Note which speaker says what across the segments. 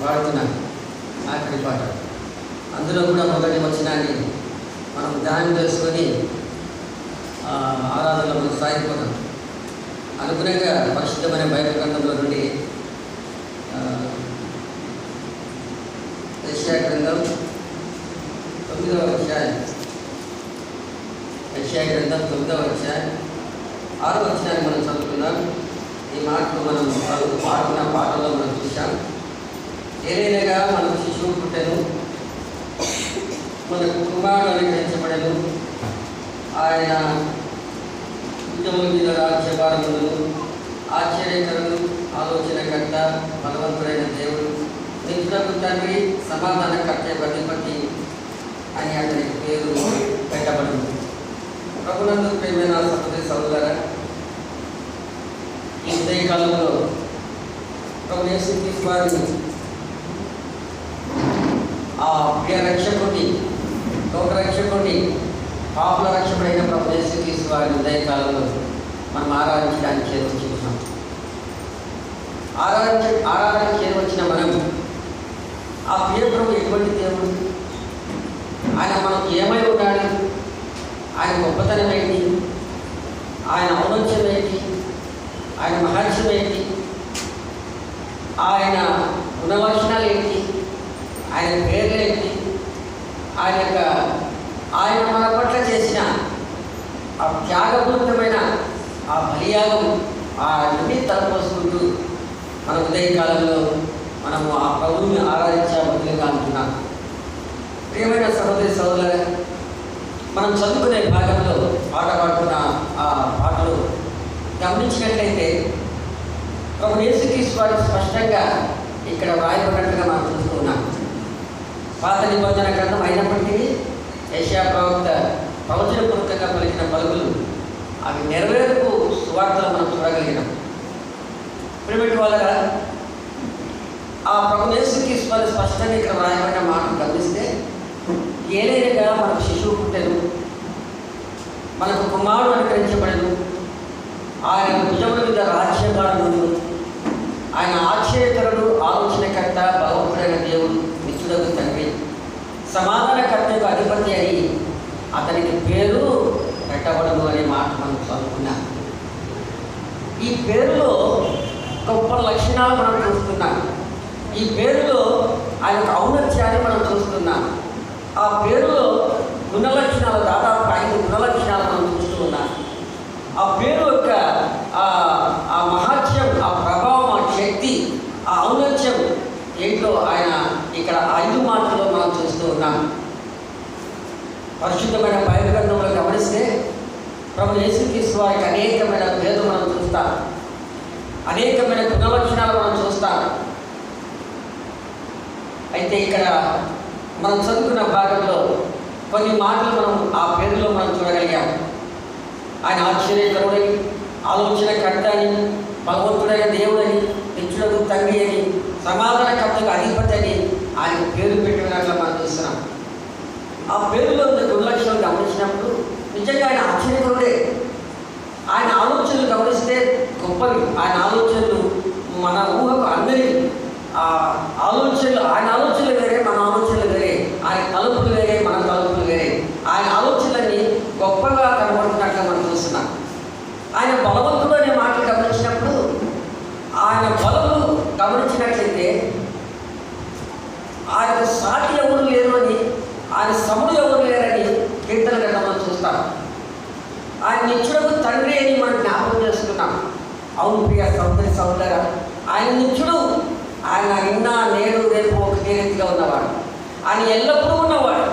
Speaker 1: పాడుతున్న ఆఖరి పాట. అందులో కూడా మొదటి వచనాన్ని మనం ధ్యానం చేసుకొని ఆరాధనలో మనం సాగిపోతాం. అనుగుణంగా పరిశుద్ధమైన బైబిల్ గ్రంథంలో నుండి యెషయా గ్రంథం 9వ అధ్యాయం, యెషయా గ్రంథం 9వ అధ్యాయం 6వ వచనాన్ని మనం చదువుకుందాం. ఈ మాటలు మనం పాడుకున్న పాటల్లో మనం చూసాం. ఏదైనా మనకు శిశువు పుట్టెను, మనకు కుమారుడు అనుగ్రహించబడెను, ఆయన భుజముల మీద రాజ్యభారములను, ఆశ్చర్యకరుడు, ఆలోచనకర్త, బలవంతుడైన దేవుడు, నిత్యులకు తండ్రి, సమాధానకర్త, అధిపతి అని అతనికి పేరు పెట్టబడింది. ప్రభునందు ప్రియమైన సహోదరి సహోదరులారా, ఈ ఉదయకాలంలో ప్రభు యేసుక్రీస్తు వారిని, ఆ ప్రియ రక్షకుడిని, లోక రక్షకుడిని, పాపుల రక్షకుడైన ప్రభు యేసుక్రీస్తు వారిని ఉదయకాలంలో మనం ఆరాధించడానికి చేరువచ్చుకున్నాం. ఆరాధన చేరువచ్చిన మనం ఆ ప్రియ ప్రభు ఎటువంటి దేవుడు, ఆయన మనకు ఏమై ఉన్నాడు, ఆయన గొప్పతనం ఏంటి, ఆయన ఔన్నత్యం ఏంటి, ఆయన మహత్యం ఏంటి, ఆయన గుణలక్షణాలు ఏంటి, ఆయన పేర్లు ఏంటి, ఆయన మన పట్ల చేసిన ఆ త్యాగపూరితమైన ఆ బలియాగం, అన్నీ తలపోసుకుంటూ మన ఉదయకాలంలో మనము ఆ ప్రభువుని ఆరాధించే బదులుగా అంటున్నాం. ప్రియమైన సహోదరి సహోదరుల, మనం చదువుకునే భాగంలో పాట పాడుతున్న ఆ పాటలు గమనించినట్లయితే ప్రభు యేసుక్రీస్తు వారు స్పష్టంగా ఇక్కడ వ్రాయబడినట్టుగా మనం చూస్తూ ఉన్నాం. పాత నిబంధన గ్రంథం అయినప్పటికీ యెషయా ప్రవక్త ప్రవచనపూర్వకంగా పలికిన పలుకులు అవి నెరవేర్పు సువార్తలు మనం చూడగలిగినాం. ప్రియమైన వాళ్ళగా, ఆ ప్రభు యేసుక్రీస్తు వారు స్పష్టంగా ఇక్కడ వ్రాయబడిన మాటలు గమనిస్తే, ఏలైనగా మనకు శిశువు పుట్టెను, మనకు కుమారుడు అనుగ్రహించబడెను, ఆయన భుజముల మీద రాజ్యభారమును, ఆయన ఆశ్చర్యకరుడు, ఆలోచనకర్త, బలవంతుడైన దేవుడు, నిత్యుడగు తండ్రి, సమాధానకర్తకు అధిపతి అని అతనికి పేరు పెట్టబడను అనే మాట మనం చదువుకున్నాం. ఈ పేరులో గొప్ప లక్షణాలు మనం చూస్తున్నాం. ఈ పేరులో ఆయన ఔన్నత్యాన్ని మనం చూస్తున్నాం. ఆ పేరులో గుణలక్షణాలు, దాదాపు 5 గుణలక్షణాలు మనం చూస్తూ ఉన్నాం. ఆ పేరు యొక్క ఆ మహాత్యం, ఆ ప్రభావం, ఆ శక్తి, ఆ ఔన్నత్యం ఏంటో ఆయన ఇక్కడ 5 మాటల్లో మనం చూస్తూ ఉన్నాం. పరిశుద్ధమైన బైబిల్ గ్రంథంలో గమనిస్తే ప్రభు యేసుక్రీస్తు వారికి అనేకమైన పేర్లు మనం చూస్తాం, అనేకమైన గుణలక్షణాలు మనం చూస్తాం. అయితే ఇక్కడ మనం చదువుకున్న భాగంలో కొన్ని మాటలు మనం ఆ పేరులో మనం చూడగలిగాం. ఆయన ఆశ్చర్యకరుడని, ఆలోచనకర్త అని, భగవంతుడైన దేవుడని, నిత్యుడగు తండ్రి అని, సమాధానకర్తకు అధిపతి అని ఆయన పేరు పెట్టినట్లు మనం చూస్తున్నాం. ఆ పేరులో ఉన్న గుణలక్షణాలు గమనించినప్పుడు నిజంగా ఆయన ఆశ్చర్యకరుడే. ఆయన ఆలోచనలు గమనిస్తే గొప్పవి. ఆయన ఆలోచనలు మన ఊహకు అందరి ఆలోచనలు, ఆయన ఆలోచనలు వేరే, మన ఆలోచనలు వేరే, ఆయన తలుపులు వేరే, మన తలుపులు వేరే. ఆయన ఆలోచనలన్నీ గొప్పగా కనబడుతున్నట్లుగా మనం చూస్తున్నాం. ఆయన బలవంతుడు అనే మాటలు గమనించినప్పుడు ఆయన బలము గమనించినట్లయితే ఆయన సాటి ఎవరు లేరు అని, ఆయన సముడు ఎవరు లేరని కీర్తన గ్రంథంలో చూస్తాం. ఆయన నిత్యుడకు తండ్రి అని మనం జ్ఞాపకం చేసుకున్నాం. అవును ప్రియ సహోదరి సహోదర, ఆయన నిత్యుడు, ఆయన నిన్న నేడు రేపు ఒకటే రీతిగా ఉన్నవాడు, ఆయన ఎల్లప్పుడూ ఉన్నవాడు,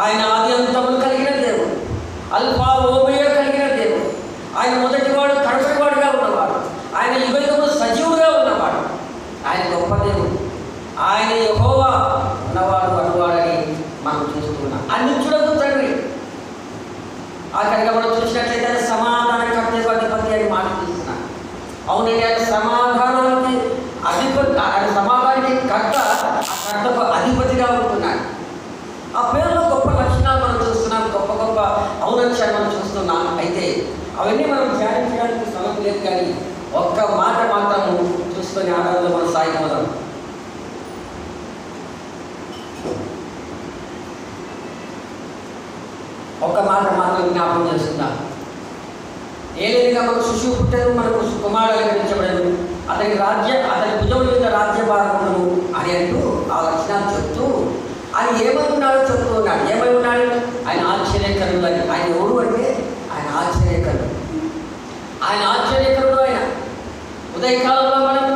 Speaker 1: ఆయన ఆది అంతములు కలిగిన దేవుడు, అల్ఫా ఓమేగా కలిగిన దేవుడు, ఆయన మొదటివాడు కడపటివాడుగా ఉన్నవాడు, ఆయన యుగయుగములు సజీవుగా ఉన్నవాడు, ఆయన గొప్ప దేవుడు, ఆయన యెహోవా ఉన్నవాడు అనువాడని మనం చూస్తున్నాం. ఆ నిత్యుడకు తండ్రి. అక్కడిగా మనం చూసినట్లయితే ఆయన సమాధానకర్తకు అధిపతి అని మాట చూస్తున్నాం. అవునండి, ఆయన సమాధానానికి అధిపతి, ఆయన సమాధానానికి కర్త, ఆ కర్తకు అధిపతిగా ఉంటున్నాడు. ఆ పేరులో గొప్ప లక్షణాలు మనం చూస్తున్నాం, గొప్ప గొప్ప ఔన్నత్యాన్ని మనం చూస్తున్నాం. అయితే అవన్నీ మనం ధ్యానించడానికి సమయం లేదు, కానీ ఒక్క మాట మాత్రము చూసుకొని ఆధారంలో మనం సాగిపోదాం. జ్ఞాపకం చేస్తున్నాం. ఏలేనిగా మనకు శిశువు పుట్టెను, మనకు కుమారుడు అనుగ్రహించబడెను, అతని భుజముల మీద రాజ్యభారమును అని అంటూ ఆ లక్షణాలు చెప్తూ ఆయన ఏమనుకున్నాడో చెప్తూ ఉన్నాడు. ఏమై ఉన్నాడు? ఆయన ఆశ్చర్యకరుడు అని. ఆయన ఎవరు అంటే ఆయన ఆశ్చర్యకరుడు. ఆయన ఆశ్చర్యకరుడు. ఆయన ఉదయకాలంలో మనం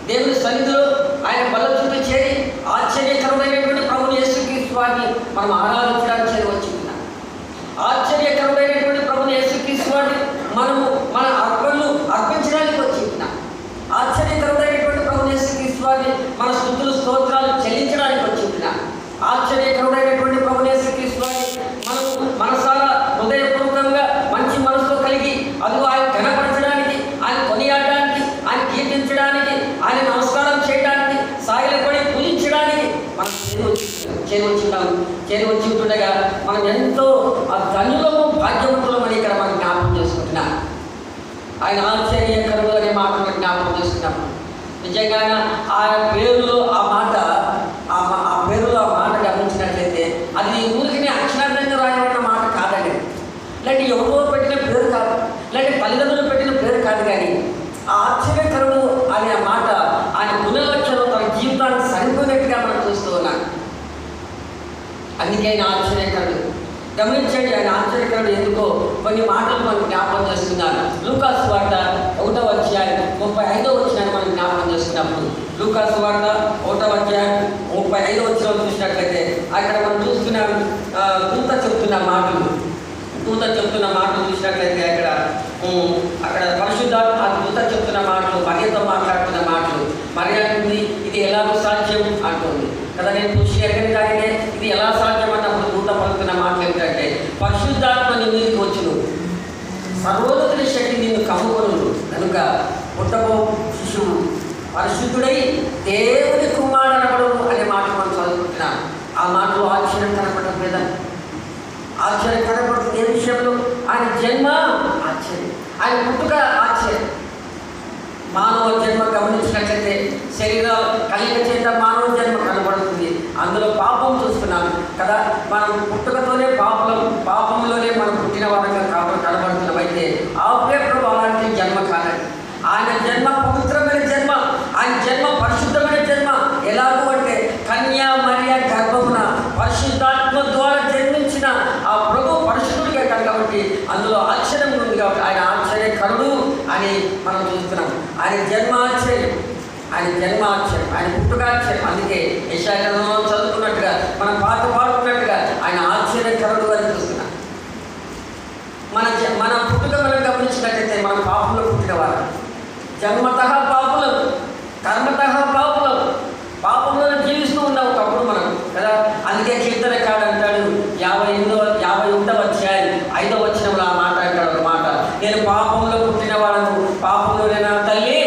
Speaker 1: దేవుని సన్నిధిలో ఆయన బల్ల చుట్టూ చేరి ఆశ్చర్యకరమైనటువంటి ప్రభువు యేసుక్రీస్తు వారిని మనం ఆరాధించడానికి చేరి వచ్చింటున్నాం. ఆశ్చర్యకరమైనటువంటి ప్రభువు యేసుక్రీస్తు వారిని మనము మన అర్పించడానికి వచ్చింటున్నాం. ఆశ్చర్యకరమైనటువంటి ప్రభువు యేసుక్రీస్తు వారిని మన స్తుతులు స్తోత్రాలు చెల్లించడానికి వచ్చింటున్నాం. ఆశ్చర్యకరమైనటువంటి ప్రభువు యేసుక్రీస్తు వారిని మనము మనసారా హృదయపూర్వకంగా మంచి మనసుతో కలిగి అదిగో ఆయన ఘనపరచడానికి, ఆయన కొనియాడడానికి, ఆయన కీర్తించడానికి, ఆయన నమస్కారం చేయడానికి, సాగిలపడి పూజించడానికి మనం చేరి వచ్చి ఉంటుండగా మనం ఎంతో ధన్యులము భాగ్యవంతులమని ఇక్కడ మనం జ్ఞాపకం చేసుకుంటున్నాం. ఆయన ఆశ్చర్యకరుడు అనే మాట మనం జ్ఞాపకం చేసుకున్నాం. నిజంగా ఆ పేరులో ఆ మాట గమనించినట్లయితే అది ఊరికి అక్షరార్థంగా రాయబడిన మాట కాదండి. ఇలాంటి ఎవరో పెట్టిన పేరు కాదు, ఇలాంటి తల్లిదండ్రులు పెట్టిన పేరు కాదు. కానీ ఆ ఆశ్చర్యకరుడు అనే మాట ఆయన గుణలక్షణం తన జీవితానికి సరిపోయినట్టుగా మనం చూస్తూ ఉన్నాం. అందుకే ఆయన ఆశ్చర్యకరుడు. గమనించండి, ఆయన ఆశ్చర్యకరుడు ఎందుకో కొన్ని మాటలు మనం జ్ఞాపకం చేసుకున్నాను. లూకాసు వార్త 1వ అధ్యాయం 35వ వచనాన్ని మనం జ్ఞాపకం చేసుకున్నప్పుడు, లూకాసు వార్త 1వ అధ్యాయం 35వ వచనం చూసినట్లయితే అక్కడ మనం చూస్తున్నాం దూత చెప్తున్న మాటలు చూసినట్లయితే అక్కడ పరిశుద్ధాత్మ దూత చెప్తున్న మాటలు, మరియతో మాట్లాడుతున్న మాటలు. మరి అంటుంది ఇది ఎలాగో సాధ్యం అంటుంది కదా. నేను చూసి ఎక్కడికి తాగితే ఇది ఎలా సాధ్యం అన్నప్పుడు దూత పలుకుతున్న మాటలు ఏంటంటే పరిశుద్ధాత్మ నీ మీదకి వచ్చును, సర్వోన్నతుని శక్తి నిన్ను కమ్ముకొను కనుక పుట్టబో శిశువు పరిశుద్ధుడై దేవుని కుమారుడనబడు అనే మాట మనం చదువుకుంటున్నాం. ఆ మాటలు ఆశ్చర్యం కనపడటం లేదా? ఆశ్చర్యం కనపడుతుంది. ఏ విషయంలో? ఆయన జన్మ ఆశ్చర్యం, ఆయన పుట్టుక ఆశ్చర్యం. మానవ జన్మ గమనించినట్లయితే శరీర కలిగ చేత మానవ జన్మ కనబడుతుంది. అందులో పాపం చూస్తున్నాం కదా. మనం పుట్టుకతోనే పాపంలోనే మనం పుట్టిన వారంగా కనబడుతున్నాం. అయితే ఆపే ప్రభు అలాంటి జన్మ కాదండి. ఆయన జన్మ పవిత్రమైన జన్మ, ఆయన జన్మ పరిశుద్ధమైన జన్మ. ఎలాగూ అంటే కన్యా మరియ గర్భమున పరిశుద్ధాత్మ ద్వారా జన్మించిన ఆ ప్రభు పరిశుద్ధుడిగా కాబట్టి అందులో ఆశ్చర్యం ఉంది. కాబట్టి ఆయన ఆశ్చర్యకరుడు అని మనం చూస్తున్నాం. ఆయన జన్మ ఆశ్చర్యం, ఆయన పుట్టుక ఆశ్చర్యం. అందుకే యెషయా గ్రంథంలో చదువుకున్నట్టుగా మనం పాట పాడుకున్నట్టుగా ఆయన ఆశ్చర్యకరుడు అని చూస్తున్నాం. మన పుట్టుక మనం గమనించినట్లయితే మనం పాపంలో పుట్టినవారు, జన్మతః పాపులం, కర్మతః పాపులం, పాపంలో జీవిస్తూ ఉన్నాం ఒకప్పుడు మనం కదా. అందుకే కీర్తనకాడు అంటాడు 51వ అధ్యాయం 5వ వచనంలో ఆ మాట అంటాడు ఒక మాట, నేను పాపంలో పుట్టిన వాళ్ళను, పాపంలోనే నా తల్లి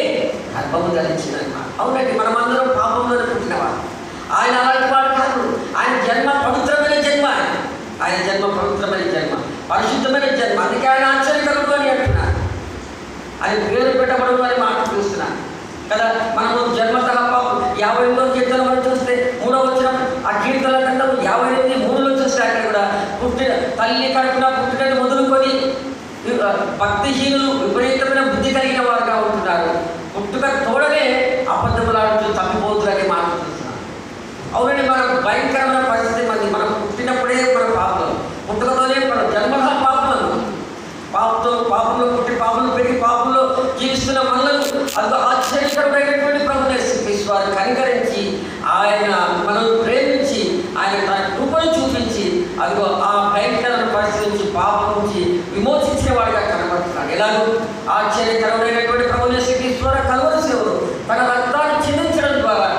Speaker 1: గర్భము ధరించిన మాట. అవునండి, మనమందరం పాపంలోనే పుట్టినవాడు. ఆయన అలాంటి వాడు కాదు. ఆయన జన్మ పవిత్రమైన జన్మ, ఆయన జన్మ పవిత్రమైన జన్మ, పరిశుద్ధమైన జన్మ. అందుకే ఆయన ఆశ్చర్యకరుడు అని అంటున్నాను. అది పేరు పెట్టబడు అని మాట చూస్తున్నాను కదా. మనము జన్మతః పాపం 58వ కీర్తన మనం చూస్తే 3వ వచనం, ఆ కీర్తన గ్రంథం 58:3లో చూస్తే అక్కడ కూడా పుట్టిన తల్లి కడుపున పుట్టినది మొదలుకొని భక్తిహీనులు విపరీతమైన బుద్ధి కలిగిన వారుగా ఉంటున్నారు. పుట్టుక తోడనే అబద్ధములాడుతూ తప్పిపోతులని మాట చూస్తున్నాం. అవునండి, మనకు భయంకరమైన పరిస్థితి మంది. మనం పుట్టినప్పుడే మన పాపం, పుట్టుకతోనే మనం జన్మతః పాపంలో పుట్టి పాపంలో పెరిగి పాపంలో జీవిస్తున్న మనలను అది ఆశ్చర్యకరమైనటువంటి ప్రభువుని యేసుక్రీస్తు వారు కనికరించి ఆయన మనల్ని ప్రేమించి ఆయన తన కృపను చూపించి అదిగో ఆ భయంకరమైన పరిస్థితి నుంచి పాపం నుంచి విమోచించిన వాడిగా కనబడుతున్నాడు. ఎలాగో ఆశ్చర్యకరమైనటువంటి ప్రభువుని యేసుక్రీస్తు వారు కలువరి సేవలు తన రక్తాన్ని చిందించడం ద్వారా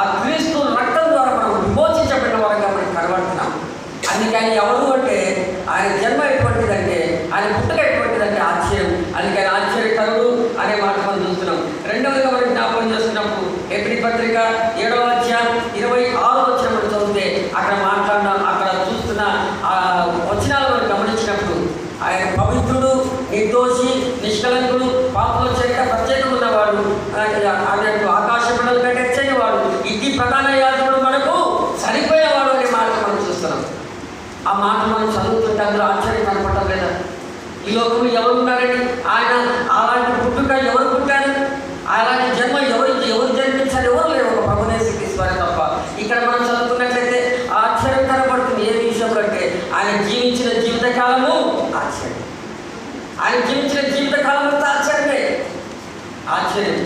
Speaker 1: ఆ క్రీస్తు రక్తం ద్వారా మనం విమోచించబడిన వారిగా మనం కనబడుతున్నాం. అందుకని ఎవరు అంటే ఆయన జన్మ ఎటువంటిదంటే, ఆయన పుట్టుక ఎటువంటిదంటే ఆశ్చర్యం. అందుకని ఆశ్చర్యకరుడు అనే మాట మనం చూస్తున్నాం. రెండవదిగా మనం జ్ఞాపకం చేస్తున్నప్పుడు హెబ్రీ పత్రిక 7వ అధ్యాయం 26వ వచనం మనం చదివితే అక్కడ చూస్తున్న ఆ వచనాలు మనం గమనించినప్పుడు ఆయన పవిత్రుడు, నిర్దోషి, నిష్కలంకుడు, పాపంలో చరిత ప్రత్యేకం ఉన్నవాడు, అన్నట్టు ఆకాశ మండలం కంటే హెచ్చైన వాడు, ఇది ప్రధాన యాజకుడు మనకు సరిపోయేవాడు అనే మాట మనం చూస్తున్నాం. ఆ మాట మనం చదువుతుంటే అందులో ఆశ్చర్యం కనపడటం చెప్పలేదా? ఈ లోకంలో ఎవరు ఉన్నారని, ఆయన అలాంటి పుట్టుక ఎవరు పుట్టారు, అలాంటి జన్మ ఎవరు జన్మించారు? ఎవరు లేరు, ఒక ప్రభునే శ్రీకృష్ణుడే తప్ప. ఇక్కడ మనం చదువుకున్నట్లయితే ఆశ్చర్యం కనబడుతుంది. ఏ విషయంలో అంటే ఆయన జీవించిన జీవితకాలము ఆశ్చర్యం. ఆయన జీవించిన జీవితకాలం అంతా ఆశ్చర్యమే. ఆశ్చర్యం.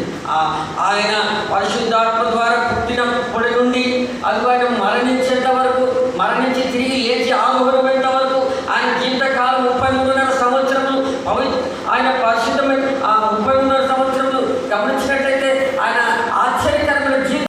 Speaker 1: ఆయన పరిశుద్ధాత్మ ద్వారా పుట్టినప్పటి నుండి అది ఆయన మరణించేంత వరకు, మరణించి తిరిగి లేచి ఆరోహణమైనంత వరకు ఆయన జీవితకాలం 33.5 సంవత్సరములు ఆయన పరిశుద్ధ